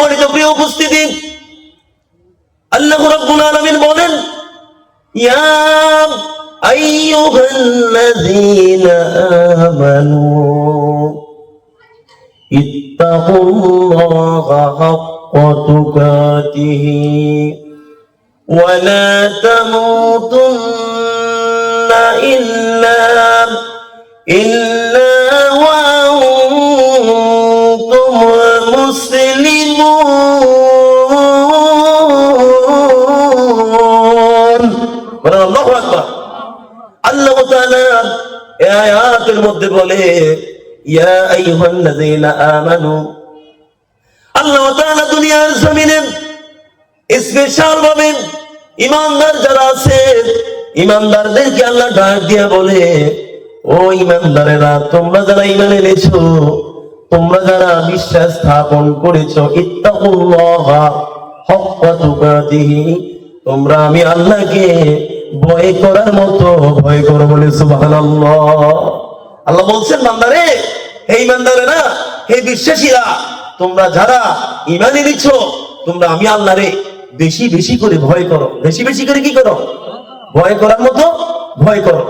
সম্মানিত প্রিয় উপস্থিতি, আল্লাহ রাব্বুল আলামিন বলেন, ইয়া আইয়ুহাল্লাযীনা আমানু ইত্তাকুল্লাহা হাক্কা তুকাতিহি ওয়া লা তামুতুন্না ইল্লা ওয়া আনতুম মুসলিমুন। আল্লাহু আকবার। আল্লাহ তাআলা এই আয়াতের মধ্যে বলে, ইয়া আইয়ুহাল্লাযীনা আমানু। আল্লাহ তাআলা দুনিয়ার জমিনে স্পেশাল ভাবে ঈমানদার যারা আছে, ঈমানদারদেরকে আল্লাহ ডাক দিয়ে বলে, ও ঈমানদারেরা, তোমরা যারা ঈমান এনেছো, তোমরা যারা বিশ্বাস স্থাপন করেছো, ইত্তাকুল্লাহা হাক্কা তুকাতিহি, তোমরা আমি আল্লাহকে ভয় করার মতো ভয় করো। বলে সুবহানাল্লাহ। আল্লাহ বলছেন, বান্দারে, হে ঈমানদারেরা, হে বিশ্বাসীরা, তোমরা যারা ঈমান এনেছো, তোমরা আমি আল্লাহরে বেশি বেশি করে ভয় করো। বেশি বেশি করে কি করো? ভয় করার মতো ভয় করো।